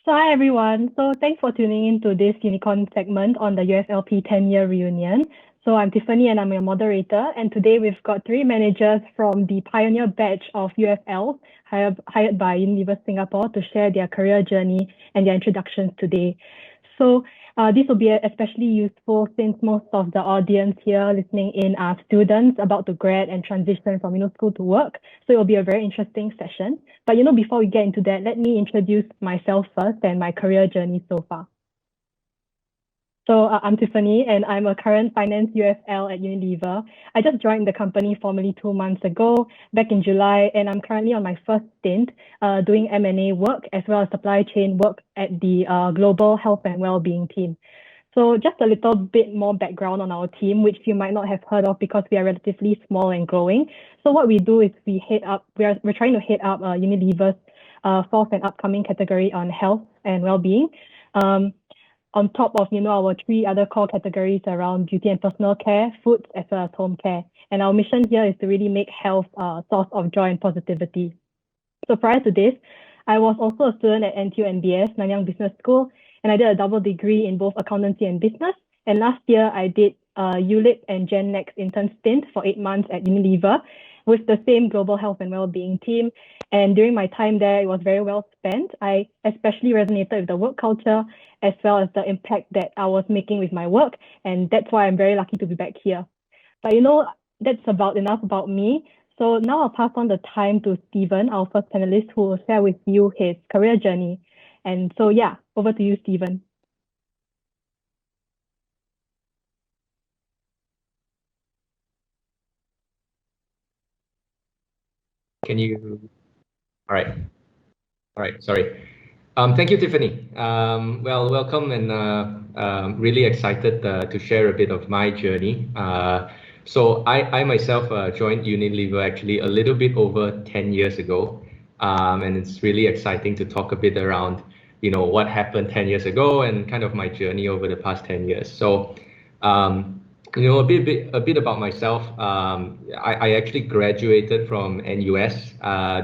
So hi everyone. So thanks for tuning in to this Unicorn segment on the UFLP 10-year reunion. So I'm Tiffany and I'm your moderator. And today we've got three managers from the pioneer batch of UFL hired by Unilever Singapore to share their career journey and their introductions today. So this will be especially useful since most of the audience here listening in are students about to grad and transition from school to work. So it will be a very interesting session. But before we get into that, let me introduce myself first and my career journey so far. So I'm Tiffany and I'm a current finance UFL at Unilever. I just joined the company formally 2 months ago, back in July, and I'm currently on my first stint doing M&A work as well as supply chain work at the Global Health and Wellbeing team. So just a little bit more background on our team, which you might not have heard of because we are relatively small and growing. So what we do is we're trying to head up Unilever's fourth and upcoming category on health and well-being. On top of our three other core categories around beauty and personal care, foods, as well as home care. And our mission here is to really make health a source of joy and positivity. So prior to this, I was also a student at NTU NBS, Nanyang Business School, and I did a double degree in both accountancy and business. And last year, I did ULIP and Gen Next intern stint for 8 months at Unilever with the same global health and well-being team. And during my time there, it was very well spent. I especially resonated with the work culture as well as the impact that I was making with my work. And that's why I'm very lucky to be back here. But that's about enough about me. So now I'll pass on the time to Stephen, our first panelist, who will share with you his career journey. And so, yeah, over to you, Stephen. Can you? All right. Sorry. Thank you, Tiffany. Well, welcome and really excited to share a bit of my journey. So I myself joined Unilever actually a little bit over 10 years ago. And it's really exciting to talk a bit around, what happened 10 years ago and kind of my journey over the past 10 years. So, a bit about myself. I actually graduated from NUS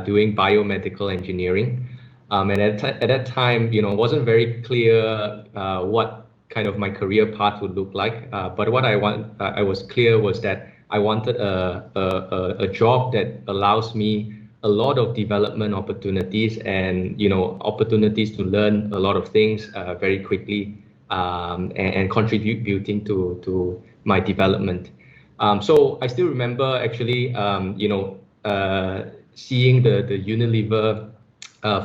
doing biomedical engineering. And at that time, it wasn't very clear what kind of my career path would look like. But what I was clear was that I wanted a job that allows me a lot of development opportunities and opportunities to learn a lot of things very quickly and contributing to my development. So I still remember actually seeing the Unilever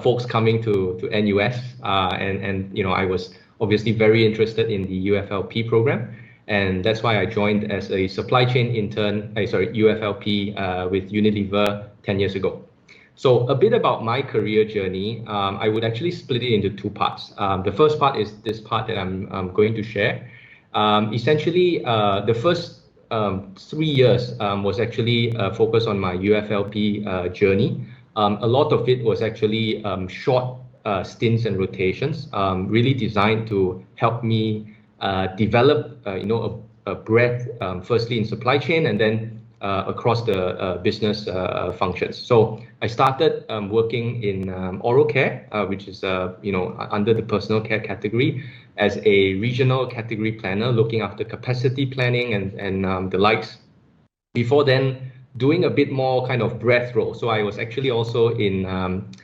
folks coming to NUS and I was obviously very interested in the UFLP program, and that's why I joined as a supply chain intern, UFLP with Unilever 10 years ago. So a bit about my career journey, I would actually split it into two parts. The first part is this part that I'm going to share. Essentially, the first 3 years was actually focused on my UFLP journey. A lot of it was actually short stints and rotations, really designed to help me develop, a breadth, firstly in supply chain and then across the business functions. So I started working in oral care, which is under the personal care category, as a regional category planner, looking after capacity planning and the likes. Before then, doing a bit more kind of breadth role. So I was actually also in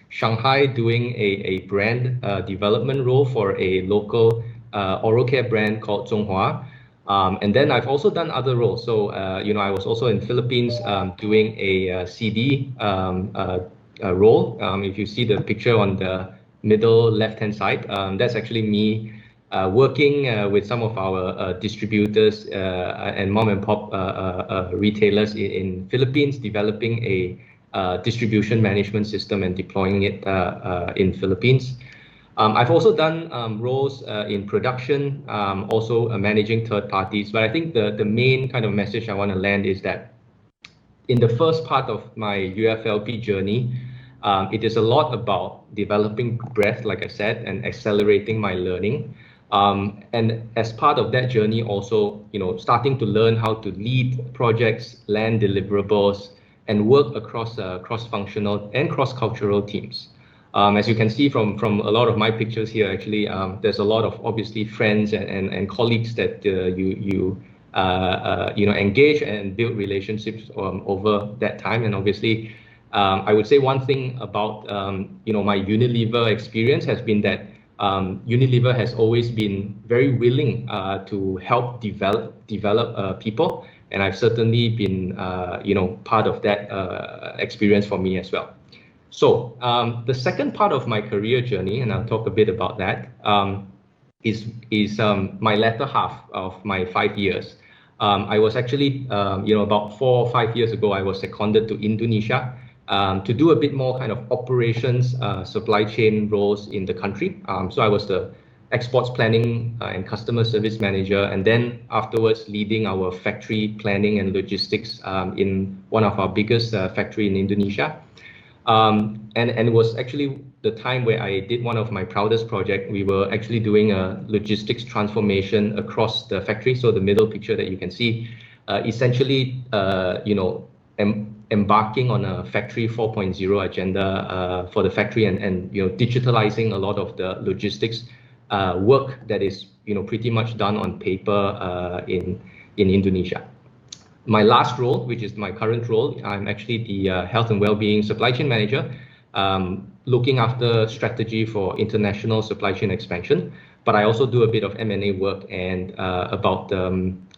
Shanghai doing a brand development role for a local oral care brand called Zhonghua. And then I've also done other roles. So, I was also in Philippines doing a CD role. If you see the picture on the middle left-hand side, that's actually me working with some of our distributors and mom and pop retailers in Philippines, developing a distribution management system and deploying it in Philippines. I've also done roles in production, also managing third parties. But I think the main kind of message I want to land is that in the first part of my UFLP journey, it is a lot about developing breadth, like I said, and accelerating my learning. And as part of that journey, also, starting to learn how to lead projects, land deliverables, and work across cross-functional and cross-cultural teams. As you can see from a lot of my pictures here, actually, there's a lot of obviously friends and colleagues that you know, engage and build relationships over that time. And obviously, I would say one thing about you know, my Unilever experience has been that Unilever has always been very willing to help develop people, and I've certainly been you know, part of that experience for me as well. So the second part of my career journey, and I'll talk a bit about that, is my latter half of my 5 years. I was actually, you know, about 4 or 5 years ago, I was seconded to Indonesia to do a bit more kind of operations, supply chain roles in the country. So I was the exports planning and customer service manager, and then afterwards leading our factory planning and logistics in one of our biggest factory in Indonesia. And it was actually the time where I did one of my proudest project. We were actually doing a logistics transformation across the factory. So the middle picture that you can see, essentially, you know, embarking on a factory 4.0 agenda for the factory, and you know, digitalizing a lot of the logistics work that is, you know, pretty much done on paper in Indonesia. My last role, which is my current role, I'm actually the health and well-being supply chain manager, looking after strategy for international supply chain expansion. But I also do a bit of M&A work, and about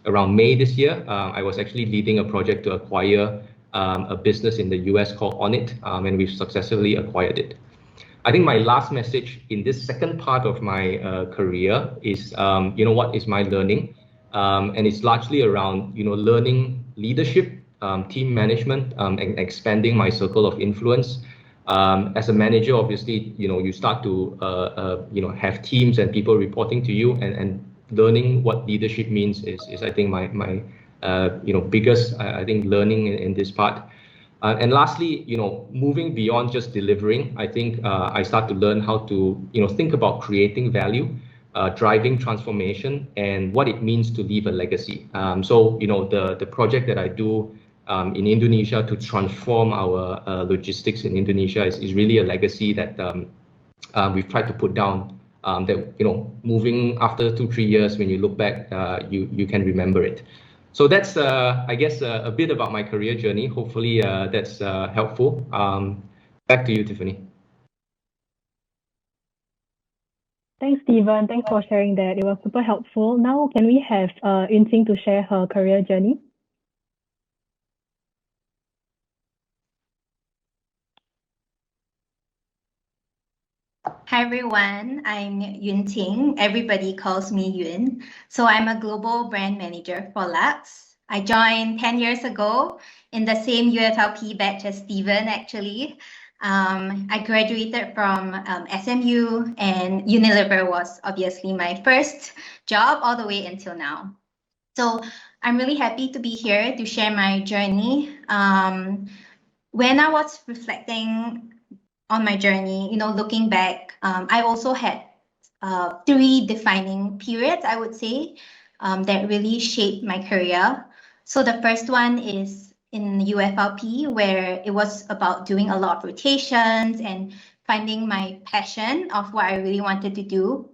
around May this year, I was actually leading a project to acquire a business in the US called Onnit, and we've successfully acquired it. I think my last message in this second part of my career is, you know, what is my learning? And it's largely around, you know, learning leadership, team management, and expanding my circle of influence. As a manager, obviously, you know, you start to, you know, have teams and people reporting to you, and learning what leadership means is I think my you know, biggest, I think, learning in this part. And lastly, you know, moving beyond just delivering, I think I start to learn how to, you know, think about creating value, driving transformation, and what it means to leave a legacy. So, you know, the project that I do in Indonesia to transform our logistics in Indonesia is really a legacy that we've tried to put down. That, you know, moving after 2-3 years, when you look back, you can remember it. So that's, I guess, a bit about my career journey. Hopefully that's helpful. Back to you, Tiffany. Thanks, Stephen. Thanks for sharing that. It was super helpful. Now, can we have Yunting to share her career journey? Hi everyone, I'm Yunting. Everybody calls me Yun. So I'm a global brand manager for Lux. I joined 10 years ago in the same UFLP batch as Stephen, actually. I graduated from SMU, and Unilever was obviously my first job all the way until now. So I'm really happy to be here to share my journey. When I was reflecting on my journey, you know, looking back, I also had 3 defining periods, I would say, that really shaped my career. So the first one is in UFLP, where it was about doing a lot of rotations and finding my passion of what I really wanted to do.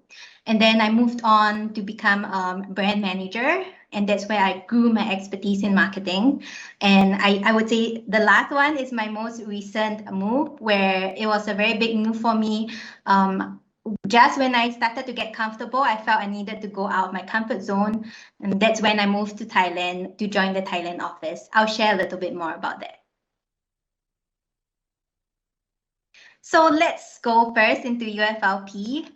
And then I moved on to become a brand manager, and that's where I grew my expertise in marketing. And I would say the last one is my most recent move, where it was a very big move for me. Just when I started to get comfortable, I felt I needed to go out of my comfort zone. And that's when I moved to Thailand to join the Thailand office. I'll share a little bit more about that. So let's go first into UFLP.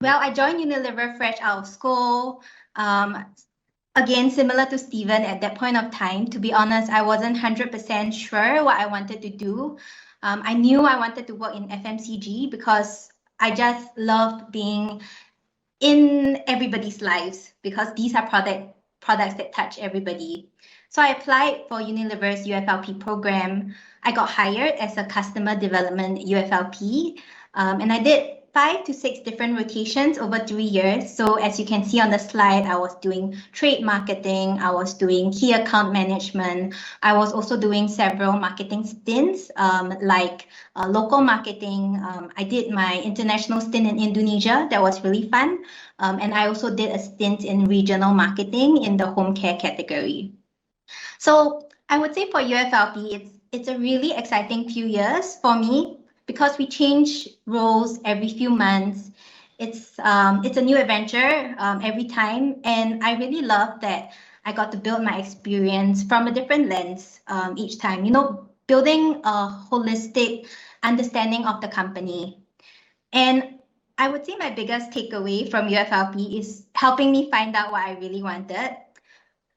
Well, I joined Unilever fresh out of school. Again, similar to Stephen, at that point of time, to be honest, I wasn't 100% sure what I wanted to do. I knew I wanted to work in FMCG because I just loved being in everybody's lives, because these are products that touch everybody. So I applied for Unilever's UFLP program. I got hired as a customer development UFLP, and I did 5 to 6 different rotations over 3 years. So as you can see on the slide, I was doing trade marketing, I was doing key account management, I was also doing several marketing stints, like local marketing. I did my international stint in Indonesia. That was really fun. And I also did a stint in regional marketing in the home care category. So I would say for UFLP, it's a really exciting few years for me because we change roles every few months. It's a new adventure every time, and I really love that I got to build my experience from a different lens each time. You know, building a holistic understanding of the company. And I would say my biggest takeaway from UFLP is helping me find out what I really wanted.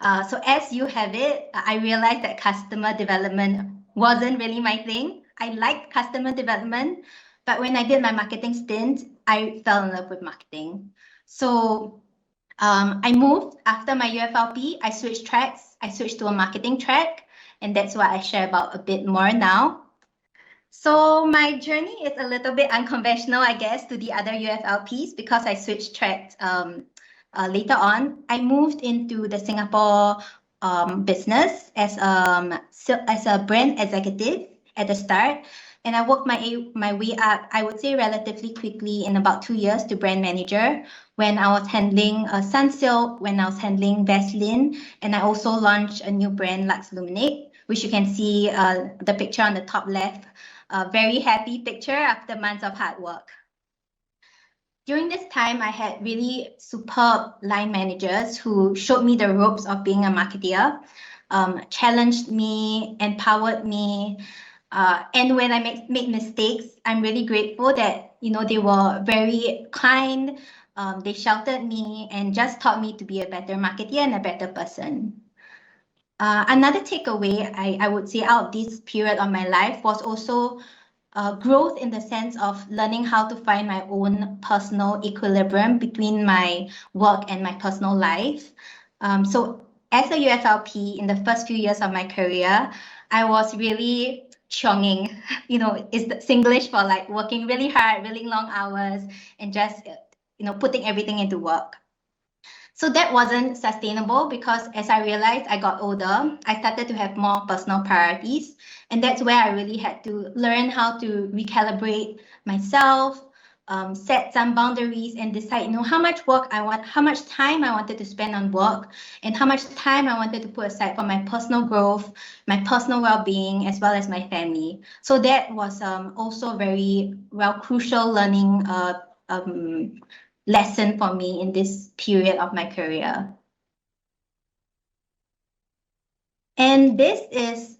So as you have it, I realized that customer development wasn't really my thing. I liked customer development, but when I did my marketing stint, I fell in love with marketing. So I moved after my UFLP. I switched tracks. I switched to a marketing track, and that's what I share about a bit more now. So my journey is a little bit unconventional, I guess, to the other UFLPs because I switched tracks later on. I moved into the Singapore business as a brand executive at the start, and I worked my way up, I would say, relatively quickly in about 2 years to brand manager when I was handling Sunsilk, when I was handling Vaseline, and I also launched a new brand, Lux Luminate, which you can see the picture on the top left. A very happy picture after months of hard work. During this time, I had really superb line managers who showed me the ropes of being a marketeer, challenged me, empowered me. And when I made mistakes, I'm really grateful that, you know, they were very kind. They sheltered me and just taught me to be a better marketeer and a better person. Another takeaway I would say out of this period of my life was also growth in the sense of learning how to find my own personal equilibrium between my work and my personal life. So as a UFLP in the first few years of my career, I was really chionging, you know, is the Singlish for like working really hard, really long hours, and just, you know, putting everything into work. So that wasn't sustainable because as I realized I got older, I started to have more personal priorities. And that's where I really had to learn how to recalibrate myself, set some boundaries and decide, you know, how much work I want, how much time I wanted to spend on work and how much time I wanted to put aside for my personal growth, my personal well-being, as well as my family. So that was also very crucial learning lesson for me in this period of my career. And this is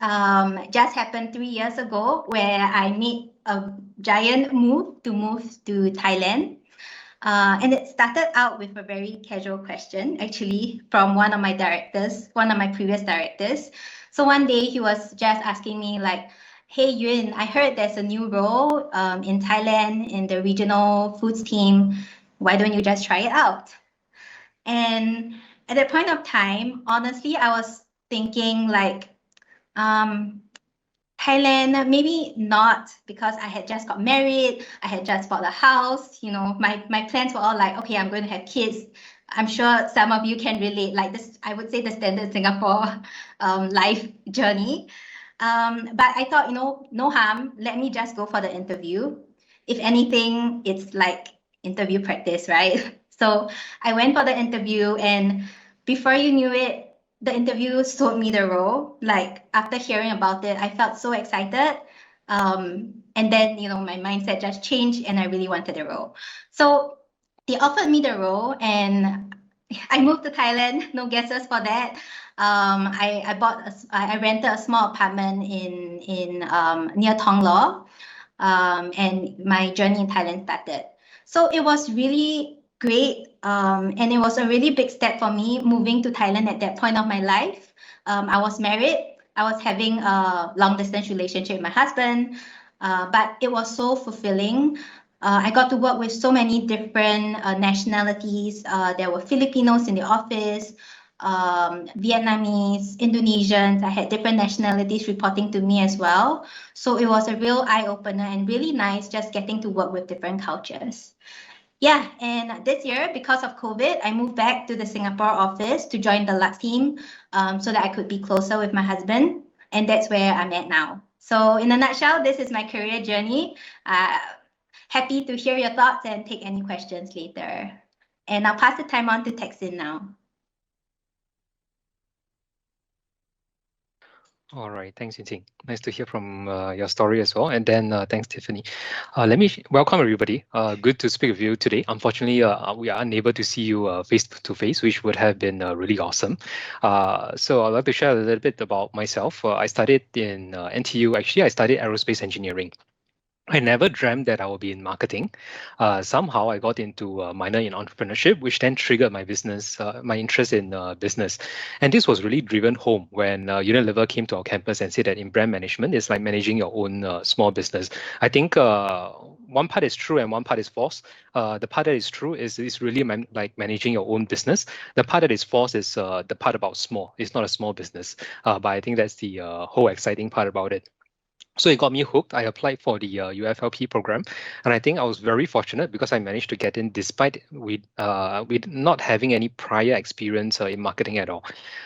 just happened 3 years ago where I made a giant move to Thailand. And it started out with a very casual question, actually, from one of my directors, one of my previous directors. So one day he was just asking me like, hey Yun, I heard there's a new role in Thailand in the regional foods team. Why don't you just try it out? And at that point of time, honestly, I was thinking like, Thailand, maybe not because I had just got married, I had just bought a house, you know, my plans were all like, okay, I'm going to have kids. I'm sure some of you can relate, like this, I would say the standard Singapore life journey. But I thought, you know, no harm, let me just go for the interview. If anything, it's like interview practice, right? So I went for the interview, and before you knew it, the interview sold me the role. Like after hearing about it, I felt so excited. And then, you know, my mindset just changed and I really wanted the role. So they offered me the role and I moved to Thailand, no guesses for that. I rented a small apartment in near Thonglor, and my journey in Thailand started. So it was really great, and it was a really big step for me moving to Thailand at that point of my life. I was married. I was having a long distance relationship with my husband, but it was so fulfilling. I got to work with so many different nationalities. There were Filipinos in the office. Vietnamese, Indonesians. I had different nationalities reporting to me as well. So it was a real eye-opener and really nice just getting to work with different cultures. Yeah, and this year, because of COVID, I moved back to the Singapore office to join the Lux team so that I could be closer with my husband. And that's where I'm at now. So in a nutshell, this is my career journey. Happy to hear your thoughts and take any questions later. And I'll pass the time on to Texin now. All right, thanks, Yinting. Nice to hear from your story as well. And then thanks, Tiffany. Let me welcome everybody. Good to speak with you today. Unfortunately, we are unable to see you face to face, which would have been really awesome. So I'd like to share a little bit about myself. I studied in NTU. Actually, I studied aerospace engineering. I never dreamt that I would be in marketing. Somehow I got into a minor in entrepreneurship, which then triggered my business, my interest in business. And this was really driven home when Unilever came to our campus and said that in brand management, it's like managing your own small business. I think one part is true and one part is false. The part that is true is really like managing your own business. The part that is false is the part about small. It's not a small business, but I think that's the whole exciting part about it. So it got me hooked. I applied for the UFLP program, and I think I was very fortunate because I managed to get in despite with not having any prior experience in marketing at all.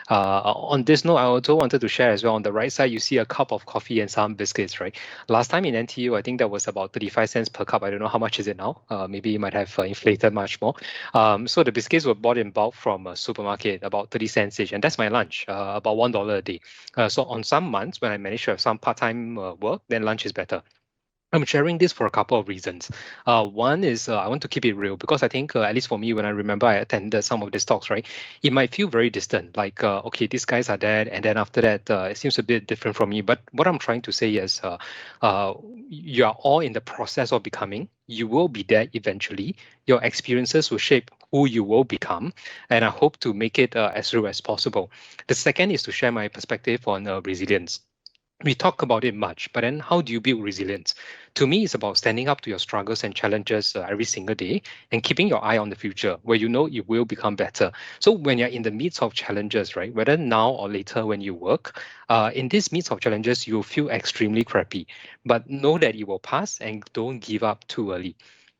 On this note, I also wanted to share as well. On the right side, you see a cup of coffee and some biscuits, right? Last time in NTU, I think that was about 35 cents per cup. I don't know how much is it now. Maybe it might have inflated much more. So the biscuits were bought in bulk from a supermarket, about 30 cents each, and that's my lunch, about $1 a day. So on some months when I manage to have some part-time work, then lunch is better. I'm sharing this for a couple of reasons. One is I want to keep it real because I think, at least for me, when I remember I attended some of these talks, right, it might feel very distant. Like, okay, these guys are dead, and then after that, it seems a bit different from me. But what I'm trying to say is, you are all in the process of becoming. You will be there eventually. Your experiences will shape who you will become, and I hope to make it as real as possible. The second is to share my perspective on resilience. We talk about it much, but then how do you build resilience? To me, it's about standing up to your struggles and challenges every single day and keeping your eye on the future where you know it will become better. So when you're in the midst of challenges, right, whether now or later when you work, in this midst of challenges, you'll feel extremely crappy, but know that it will pass and don't give up too early.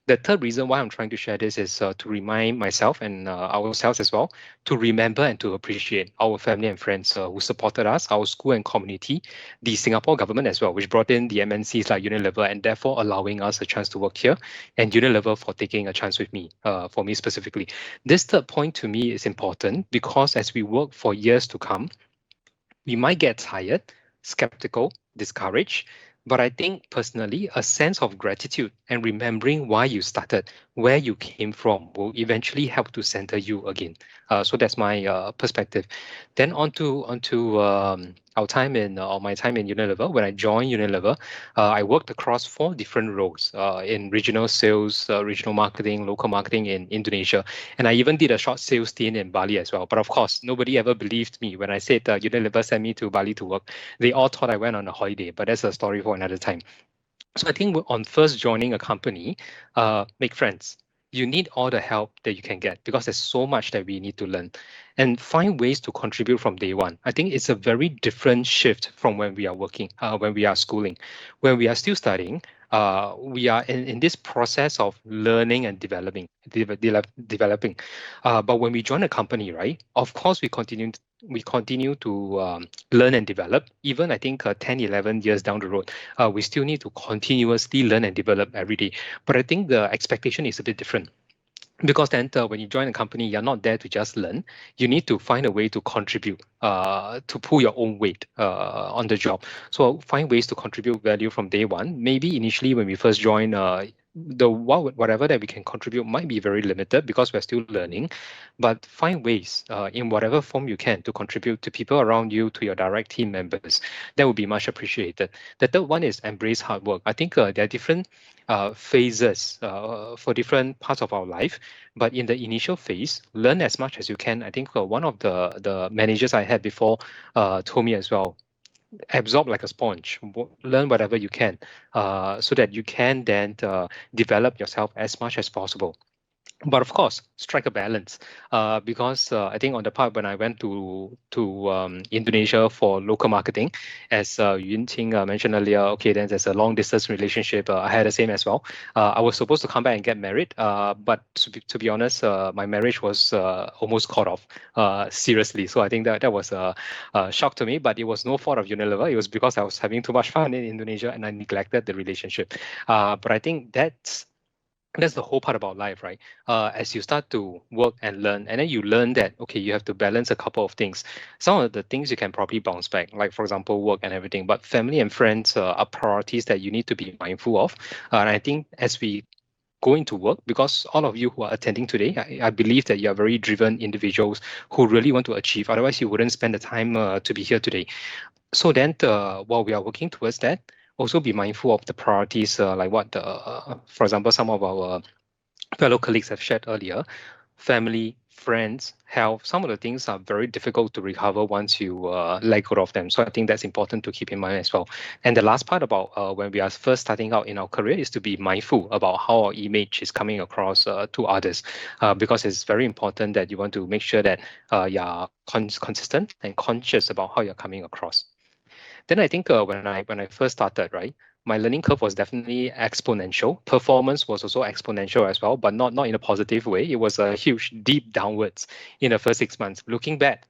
The third reason why I'm trying to share this is to remind myself and ourselves as well to remember and to appreciate our family and friends who supported us, our school and community, the Singapore government as well, which brought in the MNCs like Unilever and therefore allowing us a chance to work here, and Unilever for taking a chance with me, for me specifically. This third point to me is important because as we work for years to come, we might get tired, skeptical, discouraged, but I think personally, a sense of gratitude and remembering why you started, where you came from, will eventually help to center you again. So that's my perspective. Then onto our time in or my time in Unilever. When I joined Unilever, I worked across 4 different roles in regional sales, regional marketing, local marketing in Indonesia, and I even did a short sales stint in Bali as well. But of course, nobody ever believed me when I said Unilever sent me to Bali to work. They all thought I went on a holiday, but that's a story for another time. So I think on first joining a company, make friends. You need all the help that you can get because there's so much that we need to learn and find ways to contribute from day one. I think it's a very different shift from when we are working, when we are schooling. When we are still studying, we are in this process of learning and developing. But when we join a company, right, of course, we continue to learn and develop. Even I think 10, 11 years down the road, we still need to continuously learn and develop every day. But I think the expectation is a bit different. Because then when you join a company, you're not there to just learn. You need to find a way to contribute, to pull your own weight on the job. So find ways to contribute value from day one. Maybe initially when we first join, whatever that we can contribute might be very limited because we're still learning, but find ways in whatever form you can to contribute to people around you, to your direct team members. That would be much appreciated. The third one is embrace hard work. I think there are different phases for different parts of our life, but in the initial phase, learn as much as you can. I think one of the managers I had before told me as well, absorb like a sponge, learn whatever you can, so that you can then develop yourself as much as possible. But of course, strike a balance, because I think on the part when I went to Indonesia for local marketing, as Yun Ting mentioned earlier, okay, then there's a long distance relationship. I had the same as well. I was supposed to come back and get married, but to be honest, my marriage was almost cut off, seriously. So I think that was a shock to me, but it was no fault of Unilever. It was because I was having too much fun in Indonesia and I neglected the relationship. But I think that's the whole part about life, right? As you start to work and learn, and then you learn that, okay, you have to balance a couple of things. Some of the things you can probably bounce back, like, for example, work and everything, but family and friends are priorities that you need to be mindful of. And I think as we go into work, because all of you who are attending today, I believe that you are very driven individuals who really want to achieve. Otherwise, you wouldn't spend the time to be here today. So then, while we are working towards that, also be mindful of the priorities, like what, for example, some of our fellow colleagues have shared earlier. Family, friends, health, some of the things are very difficult to recover once you let go of them. So I think that's important to keep in mind as well. And the last part about when we are first starting out in our career is to be mindful about how our image is coming across to others, because it's very important that you want to make sure that you're consistent and conscious about how you're coming across. Then I think when I first started, right, my learning curve was definitely exponential. Performance was also exponential as well, but not in a positive way. It was a huge deep downwards in the first 6 months. Looking back,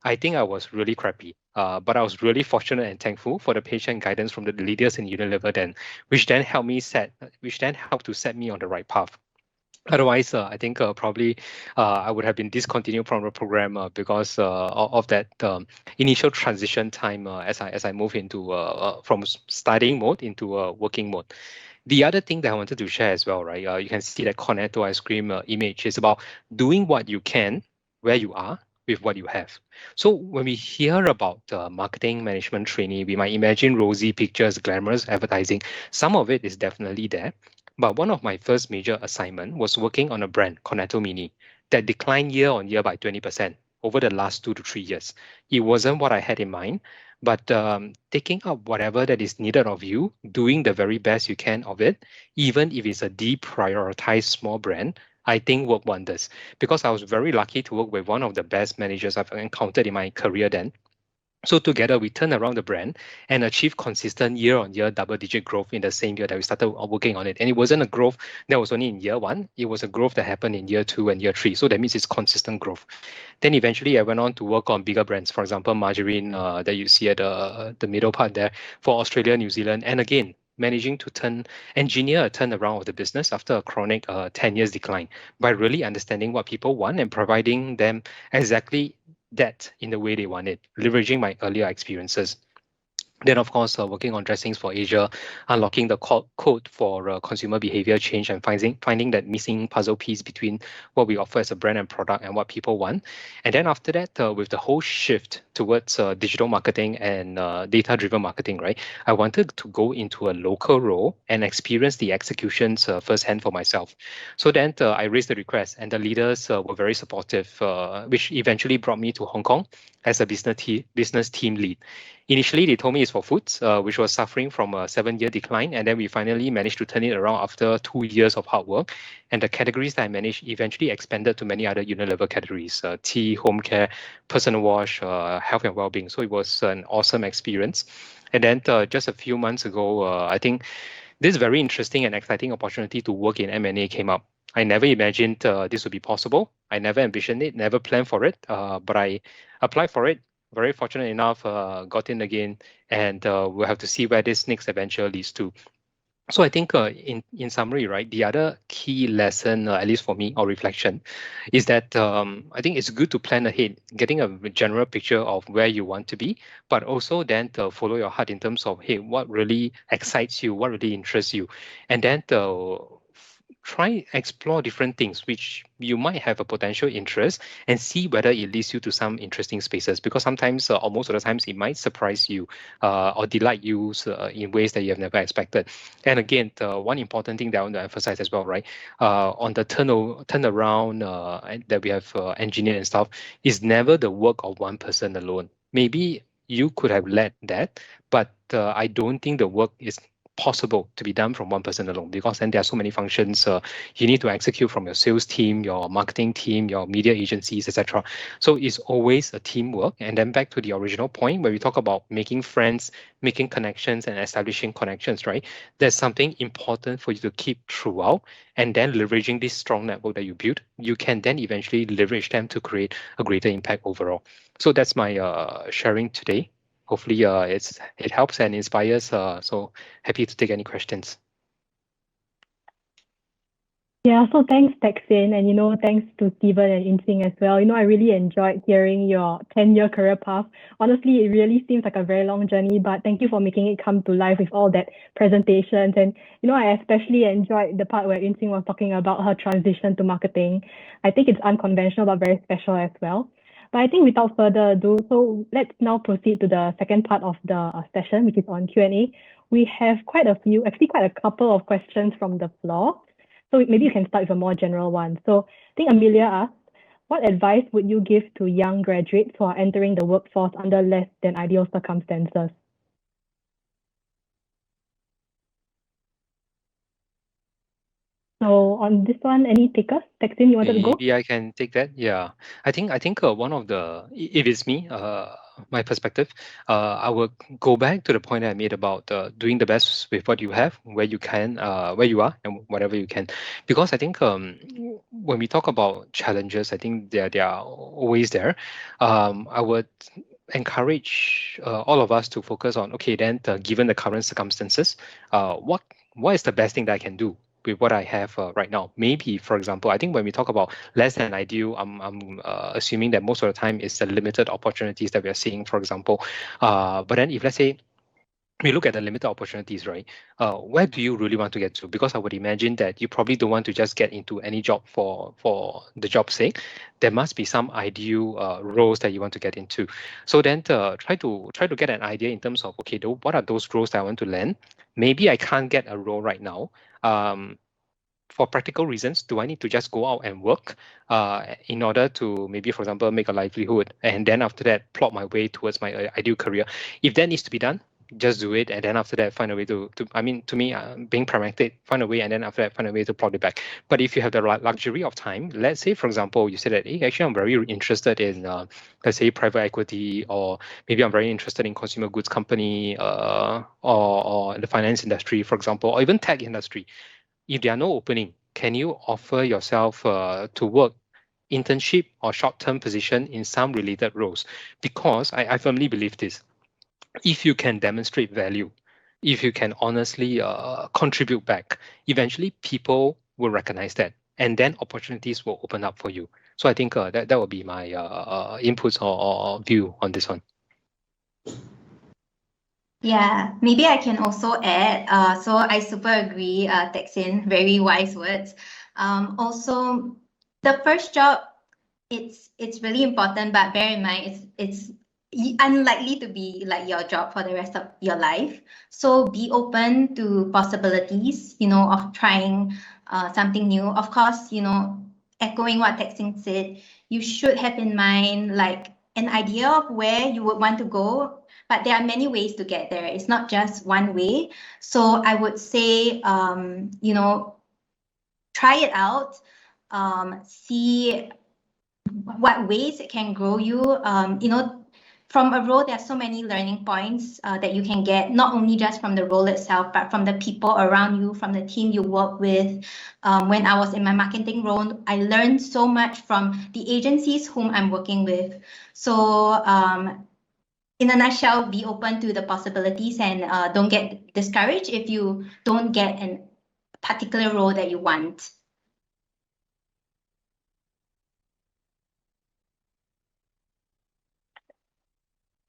I think I was really crappy. But I was really fortunate and thankful for the patient guidance from the leaders in Unilever then, which then helped to set me on the right path. Otherwise, I think probably I would have been discontinued from the program because of that initial transition time as I move into from studying mode into working mode. The other thing that I wanted to share as well, right? You can see that Cornetto ice cream image is about doing what you can where you are with what you have. So when we hear about marketing management trainee, we might imagine rosy pictures, glamorous advertising. Some of it is definitely there. But one of my first major assignment was working on a brand, Cornetto Mini, that declined year on year by 20% over the last 2 to 3 years. It wasn't what I had in mind, but taking up whatever that is needed of you, doing the very best you can of it, even if it's a deprioritized small brand, I think work wonders. Because I was very lucky to work with one of the best managers I've encountered in my career then. So together, we turned around the brand and achieved consistent year-on-year double-digit growth in the same year that we started working on it. And it wasn't a growth that was only in year one. It was a growth that happened in year two and year three. So that means it's consistent growth. Then eventually, I went on to work on bigger brands. For example, margarine that you see at the middle part there for Australia, New Zealand. And again, managing to engineer a turnaround of the business after a chronic 10 years decline by really understanding what people want and providing them exactly that in the way they want it, leveraging my earlier experiences. Then, of course, working on dressings for Asia, unlocking the code for consumer behavior change and finding that missing puzzle piece between what we offer as a brand and product and what people want. And then after that, with the whole shift towards digital marketing and data-driven marketing, right, I wanted to go into a local role and experience the executions firsthand for myself. So then I raised the request, and the leaders were very supportive, which eventually brought me to Hong Kong as a business team lead. Initially, they told me it's for foods, which was suffering from a 7-year decline. And then we finally managed to turn it around after 2 years of hard work. And the categories that I managed eventually expanded to many other Unilever categories, tea, home care, personal wash, health and well-being. So it was an awesome experience. And then just a few months ago, I think this very interesting and exciting opportunity to work in M&A came up. I never imagined this would be possible. I never envisioned it, never planned for it, but I applied for it. Very fortunate enough, got in again, and we'll have to see where this next adventure leads to. So I think in summary, right, the other key lesson, at least for me, or reflection, is that I think it's good to plan ahead, getting a general picture of where you want to be, but also then to follow your heart in terms of, hey, what really excites you, what really interests you, and then to try explore different things which you might have a potential interest and see whether it leads you to some interesting spaces, because sometimes or most of the times it might surprise you or delight you in ways that you have never expected. And again, the one important thing that I want to emphasize as well, right, on the turnaround that we have engineered and stuff, is never the work of one person alone. Maybe you could have led that, but I don't think the work is possible to be done from one person alone, because then there are so many functions you need to execute from your sales team, your marketing team, your media agencies, etc. So it's always a teamwork. And then back to the original point where we talk about making friends, making connections and establishing connections, right? There's something important for you to keep throughout, and then leveraging this strong network that you build, you can then eventually leverage them to create a greater impact overall. So that's my sharing today. Hopefully it helps and inspires. So happy to take any questions. Yeah, so thanks, Texin, and thanks to Stephen and Insing as well. I really enjoyed hearing your 10-year career path. Honestly, it really seems like a very long journey, but thank you for making it come to life with all that presentations. And I especially enjoyed the part where Insing was talking about her transition to marketing. I think it's unconventional but very special as well. But I think without further ado, so let's now proceed to the second part of the session, which is on Q&A. We have quite a couple of questions from the floor. So maybe you can start with a more general one. So I think Amelia asked, what advice would you give to young graduates who are entering the workforce under less than ideal circumstances? So on this one, any takers? Texin, you wanted to go? Maybe I can take that. Yeah, I think one of the, if it's me, my perspective, I will go back to the point I made about doing the best with what you have, where you can, where you are, and whatever you can. Because I think when we talk about challenges, I think they are always there. I would encourage all of us to focus on, okay, then given the current circumstances, what is the best thing that I can do with what I have right now? Maybe, for example, I think when we talk about less than ideal, I'm assuming that most of the time it's the limited opportunities that we are seeing, for example. But then if let's say we look at the limited opportunities, right? Where do you really want to get to? Because I would imagine that you probably don't want to just get into any job for the job's sake. There must be some ideal roles that you want to get into. So then try to get an idea in terms of, okay, what are those roles that I want to land? Maybe I can't get a role right now. For practical reasons, do I need to just go out and work in order to maybe, for example, make a livelihood, and then after that plot my way towards my ideal career? If that needs to be done, just do it, and then after that find a way to I mean, to me, being pragmatic, find a way, and then after that find a way to plot it back. But if you have the luxury of time, let's say, for example, you said that, hey, actually I'm very interested in let's say private equity, or maybe I'm very interested in consumer goods company, or in the finance industry, for example, or even tech industry. If there are no opening, can you offer yourself to work internship or short-term position in some related roles? Because I firmly believe this. If you can demonstrate value, if you can honestly contribute back, eventually people will recognize that, and then opportunities will open up for you. So I think that will be my inputs or view on this one. Yeah, maybe I can also add. So I super agree, Texin, very wise words. Also, the first job, it's really important, but bear in mind it's unlikely to be like your job for the rest of your life. So be open to possibilities, of trying something new. Of course, echoing what Texin said, you should have in mind like an idea of where you would want to go, but there are many ways to get there. It's not just one way. So I would say, try it out, see what ways it can grow you. From a role, there are so many learning points that you can get, not only just from the role itself, but from the people around you, from the team you work with. When I was in my marketing role, I learned so much from the agencies whom I'm working with. So in a nutshell, be open to the possibilities, and don't get discouraged if you don't get a particular role that you want.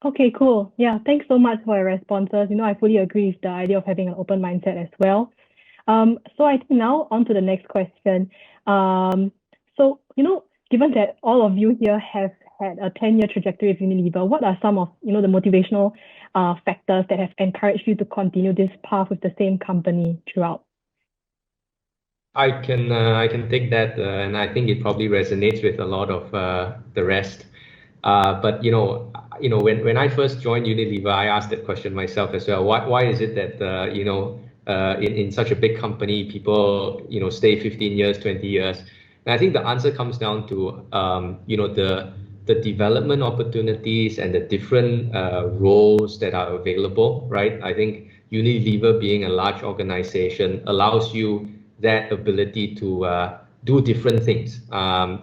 Okay, cool. Yeah, thanks so much for your responses. I fully agree with the idea of having an open mindset as well. So I think now on to the next question. So, given that all of you here have had a 10-year trajectory with Unilever, what are some of, the motivational factors that have encouraged you to continue this path with the same company throughout? I can take that, and I think it probably resonates with a lot of the rest. But when I first joined Unilever, I asked that question myself as well. Why is it that in such a big company, people, stay 15 years, 20 years. And I think the answer comes down to, the development opportunities and the different roles that are available, right? I think Unilever, being a large organization, allows you that ability to do different things. And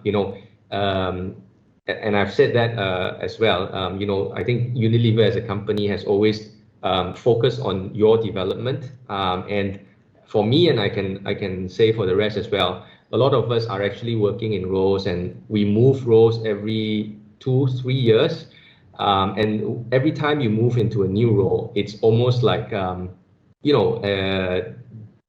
I've said that as well. I think Unilever as a company has always focused on your development. And for me, and I can say for the rest as well, a lot of us are actually working in roles, and we move roles every 2-3 years. And every time you move into a new role, it's almost like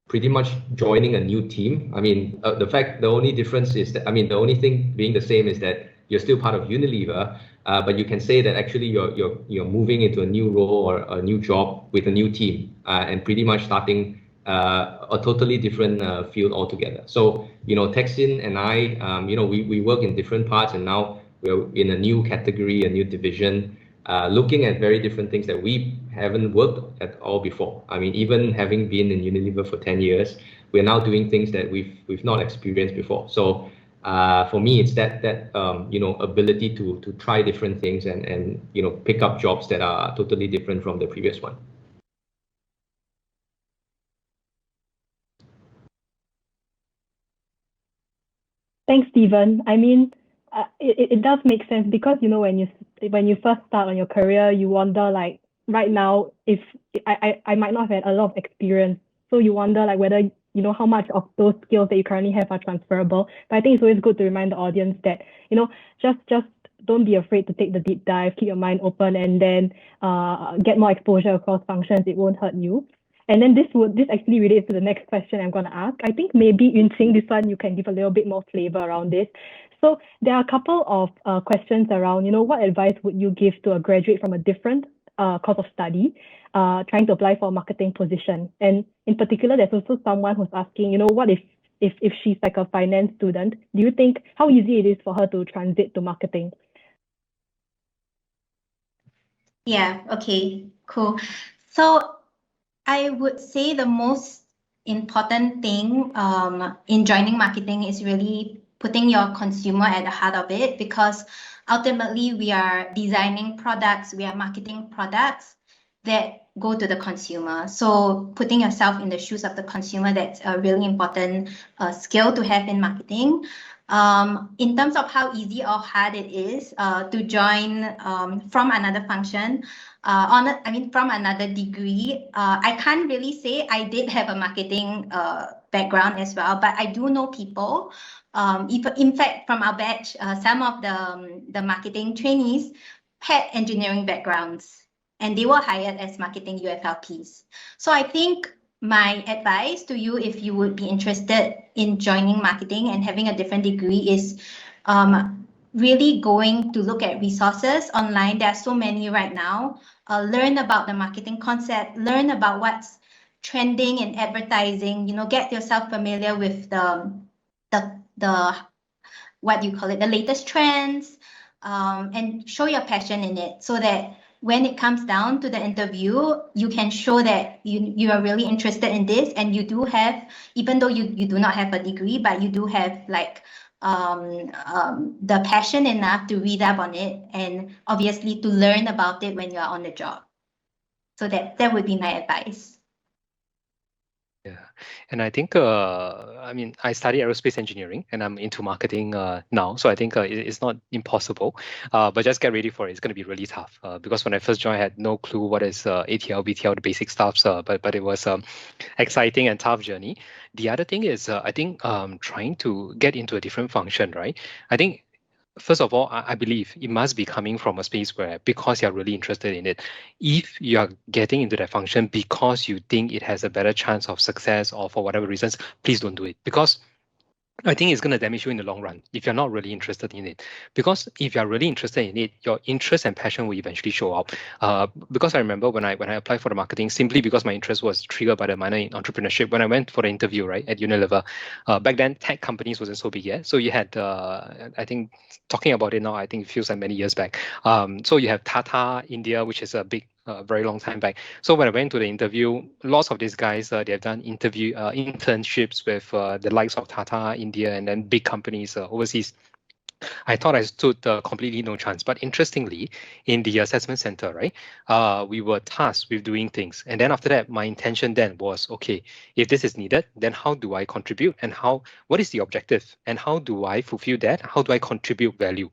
pretty much joining a new team. I mean, the only difference is that, the only thing being the same is that you're still part of Unilever, but you can say that actually you're moving into a new role or a new job with a new team, and pretty much starting a totally different field altogether. So, Texin and I, we work in different parts, and now we're in a new category, a new division, looking at very different things that we haven't worked at all before. I mean, even having been in Unilever for 10 years, we're now doing things that we've not experienced before. So for me, it's that ability to try different things and pick up jobs that are totally different from the previous one. Thanks, Stephen. I mean, it does make sense because when you first start on your career, you wonder, like, right now, if I might not have had a lot of experience, so you wonder, like, whether how much of those skills that you currently have are transferable. But I think it's always good to remind the audience that just don't be afraid to take the deep dive, keep your mind open, and then get more exposure across functions. It won't hurt you. And then this actually relates to the next question I'm going to ask. I think maybe Yunqing, this one you can give a little bit more flavor around this. So there are a couple of questions around, what advice would you give to a graduate from a different course of study, trying to apply for a marketing position? And in particular, there's also someone who's asking, what if she's like a finance student, do you think how easy it is for her to transit to marketing? Yeah, okay, cool. So I would say the most important thing in joining marketing is really putting your consumer at the heart of it, because ultimately we are designing products, we are marketing products that go to the consumer. So putting yourself in the shoes of the consumer, that's a really important skill to have in marketing. In terms of how easy or hard it is to join from another function, from another degree, I can't really say. I did have a marketing background as well, but I do know people. In fact, from our batch, some of the marketing trainees had engineering backgrounds, and they were hired as marketing UFLPs. So I think my advice to you, if you would be interested in joining marketing and having a different degree, is really going to look at resources online. There are so many right now. Learn about the marketing concept, learn about what's trending in advertising, get yourself familiar with the what you call it, the latest trends, and show your passion in it, so that when it comes down to the interview, you can show that you are really interested in this, and you do have, even though you do not have a degree, but you do have like the passion enough to read up on it, and obviously to learn about it when you are on the job. So that would be my advice. Yeah, and I think I study aerospace engineering, and I'm into marketing now. So I think it's not impossible, but just get ready for it. It's going to be really tough because when I first joined, I had no clue what is ATL, BTL, the basic stuff. But it was exciting and tough journey. The other thing is I think trying to get into a different function, right? I think first of all, I believe it must be coming from a space where, because you're really interested in it, if you're getting into that function because you think it has a better chance of success or for whatever reasons, please don't do it, because I think it's going to damage you in the long run if you're not really interested in it. Because if you're really interested in it, your interest and passion will eventually show up. Because I remember when I applied for the marketing, simply because my interest was triggered by the minor in entrepreneurship. When I went for the interview, right, at Unilever, back then tech companies wasn't so big yet. So you had, I think, talking about it now, I think it feels like many years back. So you have Tata India, which is a big a very long time back. So when I went to the interview, lots of these guys, they have done internships with the likes of Tata, India, and then big companies overseas. I thought I stood completely no chance. But interestingly, in the assessment center, right, we were tasked with doing things. And then after that, my intention then was, okay, if this is needed, then how do I contribute? And what is the objective? And how do I fulfill that? How do I contribute value?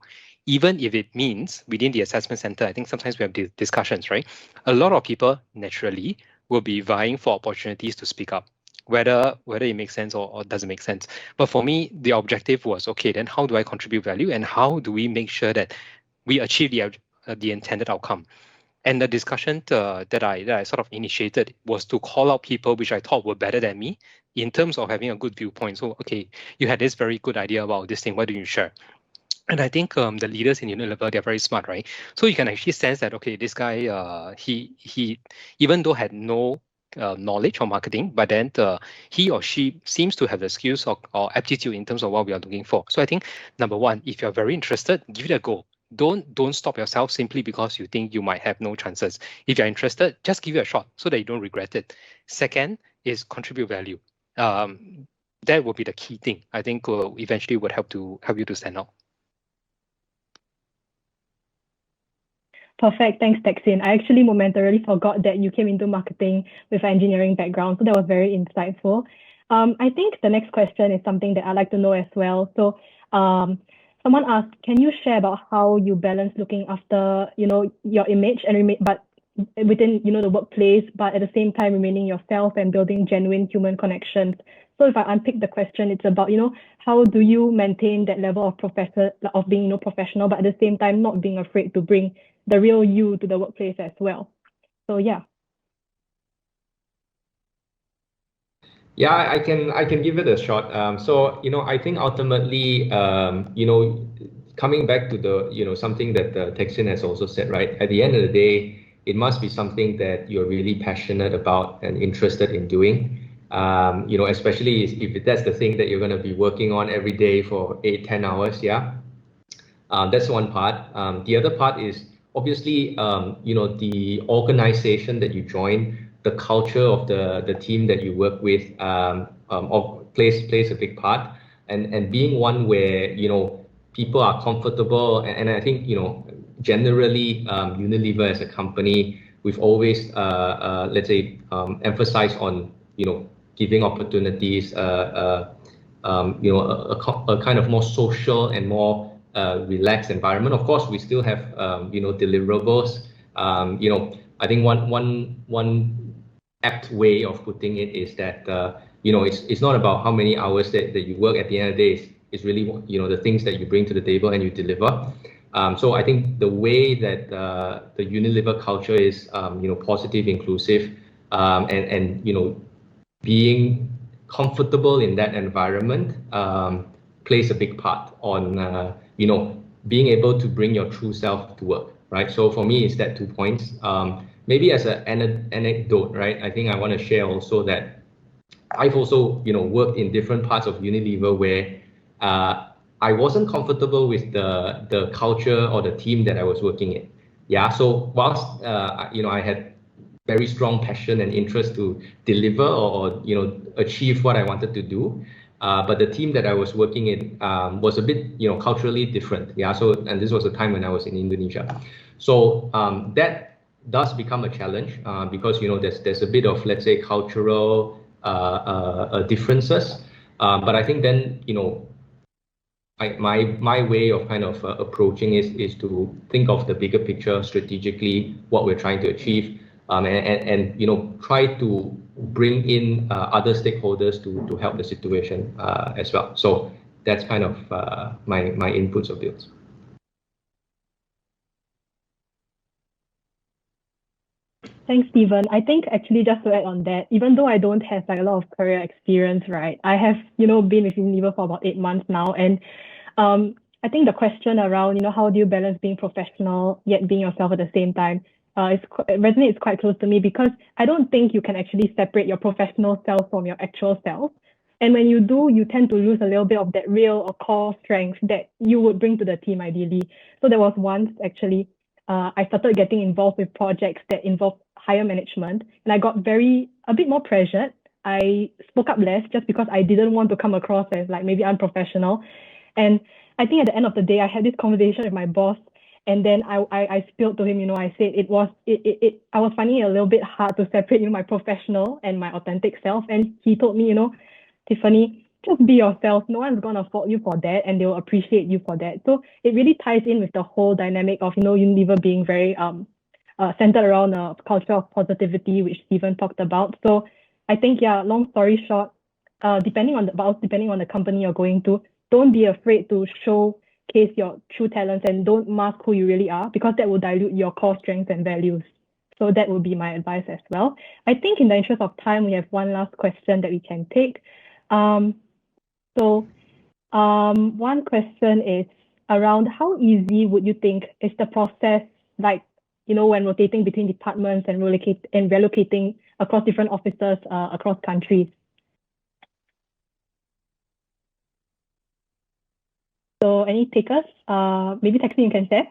Even if it means within the assessment center, I think sometimes we have these discussions, right? A lot of people naturally will be vying for opportunities to speak up, whether it makes sense or doesn't make sense. But for me, the objective was, okay, then how do I contribute value and how do we make sure that we achieve the intended outcome? And the discussion that I sort of initiated was to call out people which I thought were better than me in terms of having a good viewpoint. So, okay, you had this very good idea about this thing, why don't you share? And I think the leaders in Unilever, they're very smart, right? So you can actually sense that, okay, this guy, he even though had no knowledge on marketing, but then he or she seems to have the skills or aptitude in terms of what we are looking for. So I think number one, if you're very interested, give it a go. Don't stop yourself simply because you think you might have no chances. If you're interested, just give it a shot so that you don't regret it. Second is contribute value. That will be the key thing. I think eventually would help you to stand out. Perfect. Thanks, Texin. I actually momentarily forgot that you came into marketing with an engineering background, so that was very insightful. I think the next question is something that I'd like to know as well. So someone asked, can you share about how you balance looking after, your image but within, the workplace, but at the same time remaining yourself and building genuine human connections? So if I unpick the question, it's about, how do you maintain that level of being professional, but at the same time not being afraid to bring the real you to the workplace as well. So yeah. Yeah, I can give it a shot. So I think ultimately, coming back to the something that Texin has also said, right? At the end of the day, it must be something that you're really passionate about and interested in doing. Especially if that's the thing that you're going to be working on every day for 8-10 hours. Yeah. That's one part. The other part is obviously, the organization that you join, the culture of the team that you work with, plays a big part, and being one where people are comfortable, and I think generally Unilever as a company, we've always let's say emphasized on giving opportunities, a kind of more social and more relaxed environment. Of course, we still have deliverables. I think one apt way of putting it is that it's not about how many hours that you work. At the end of the day, it's really the things that you bring to the table and you deliver. So I think the way that the Unilever culture is positive, inclusive, and being comfortable in that environment plays a big part on being able to bring your true self to work, right? So for me, it's that 2 points. Maybe as an anecdote, right? I think I want to share also that I've also worked in different parts of Unilever where I wasn't comfortable with the culture or the team that I was working in. Yeah. So whilst I had very strong passion and interest to deliver or achieve what I wanted to do, but the team that I was working in was a bit culturally different. Yeah. So and this was a time when I was in Indonesia. So that does become a challenge because there's a bit of, let's say, cultural differences. But I think then my way of kind of approaching is to think of the bigger picture strategically, what we're trying to achieve, and try to bring in other stakeholders to help the situation as well. So that's kind of my inputs or builds. Thanks, Stephen. I think actually just to add on that, even though I don't have like a lot of career experience, right? I have, been with Unilever for about 8 months now. And I think the question around, how do you balance being professional yet being yourself at the same time it resonates quite close to me because I don't think you can actually separate your professional self from your actual self. And when you do, you tend to lose a little bit of that real or core strength that you would bring to the team ideally. So there was once actually I started getting involved with projects that involved higher management, and I got a bit more pressured. I spoke up less just because I didn't want to come across as like maybe unprofessional. And I think at the end of the day, I had this conversation with my boss, and then I spilled to him, I said I was finding it a little bit hard to separate, my professional and my authentic self. And he told me, Tiffany, just be yourself. No one's gonna fault you for that, and they will appreciate you for that. So it really ties in with the whole dynamic of, Unilever being very centered around a culture of positivity, which Stephen talked about. So I think, yeah, long story short, depending on the company you're going to, don't be afraid to showcase your true talents and don't mask who you really are, because that will dilute your core strengths and values. So that would be my advice as well. I think in the interest of time, we have one last question that we can take. One question is around how easy would you think is the process, like, when rotating between departments and relocating across different offices across countries? So any takers? Maybe Taxi, you can share.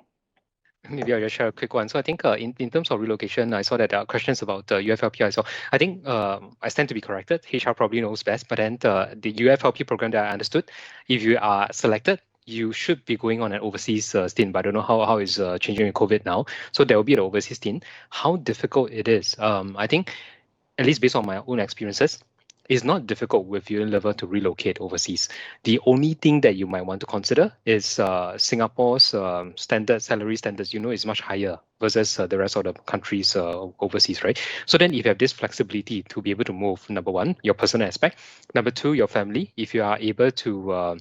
Maybe I'll just share a quick one. So I think in terms of relocation, I saw that there are questions about UFLP. I think I stand to be corrected. HR probably knows best, but then the UFLP program that I understood, if you are selected, you should be going on an overseas stint, but I don't know how is changing with COVID now. So there will be an overseas stint. How difficult it is? I think, at least based on my own experiences, it's not difficult with Unilever to relocate overseas. The only thing that you might want to consider is Singapore's salary standards, is much higher versus the rest of the countries overseas, right? So then if you have this flexibility to be able to move, number one, your personal aspect. Number two, your family. If you are able to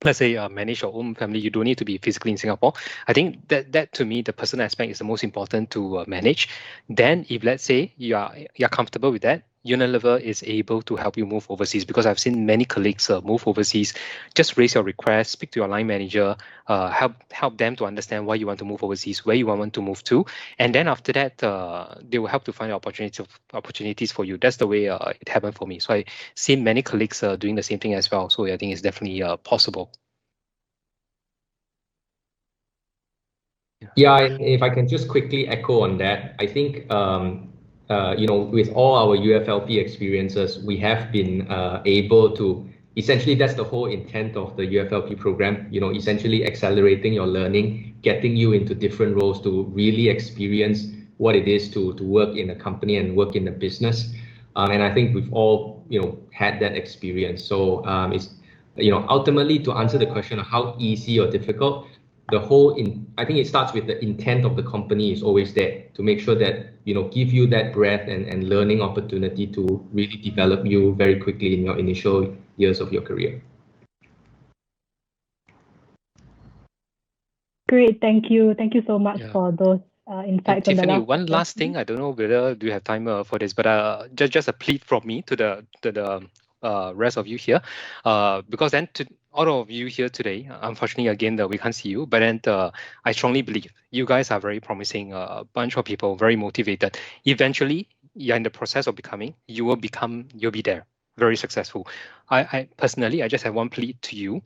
let's say manage your own family, you don't need to be physically in Singapore. I think that to me, the personal aspect is the most important to manage. Then if let's say you're comfortable with that, Unilever is able to help you move overseas, because I've seen many colleagues move overseas. Just raise your request, speak to your line manager, help them to understand why you want to move overseas, where you want to move to, and then after that, they will help to find opportunities for you. That's the way it happened for me. So I see many colleagues doing the same thing as well. So I think it's definitely possible. Yeah, and if I can just quickly echo on that, I think with all our UFLP experiences, we have been able to essentially, that's the whole intent of the UFLP program. Essentially accelerating your learning, getting you into different roles to really experience what it is to work in a company and work in a business. And I think we've all had that experience. So it's ultimately, to answer the question of how easy or difficult, I think it starts with the intent of the company is always there to make sure that give you that breadth and learning opportunity to really develop you very quickly in your initial years of your career. Great, thank you so much for those insights. Tiffany, one last thing. I don't know whether do you have time for this, but just a plea from me to the rest of you here, because then all of you here today, unfortunately, again, we can't see you, but then I strongly believe you guys are very promising, a bunch of people, very motivated. Eventually, you're in the process of becoming, you'll be there, very successful. I personally, I just have one plea to you.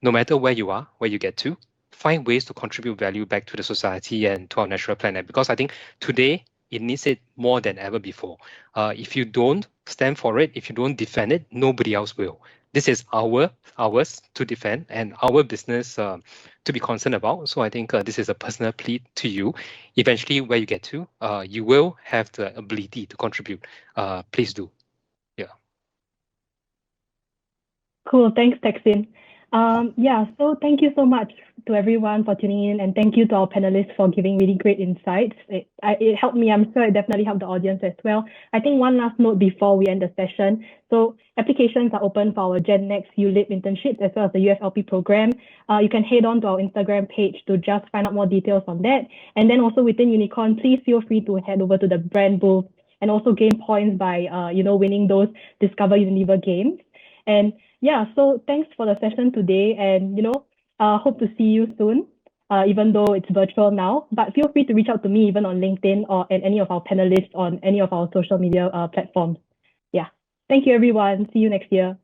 No matter where you are, where you get to, find ways to contribute value back to the society and to our natural planet, because I think today it needs it more than ever before. If you don't stand for it, if you don't defend it, nobody else will. This is ours to defend and our business to be concerned about. So I think this is a personal plea to you. Eventually, where you get to, you will have the ability to contribute. Please do. Yeah. Cool. Thanks, Texin. So thank you so much to everyone for tuning in, and thank you to our panelists for giving really great insights. It helped me. I'm sure it definitely helped the audience as well. I think one last note before we end the session. So applications are open for our Gen Next ULIP internships as well as the UFLP program. You can head on to our Instagram page to just find out more details on that. And then also within Unicorn, please feel free to head over to the brand booth and also gain points by winning those Discover Unilever games. And yeah, so thanks for the session today, and hope to see you soon, even though it's virtual now. But feel free to reach out to me even on LinkedIn or and any of our panelists on any of our social media platforms. Yeah, thank you everyone. See you next year.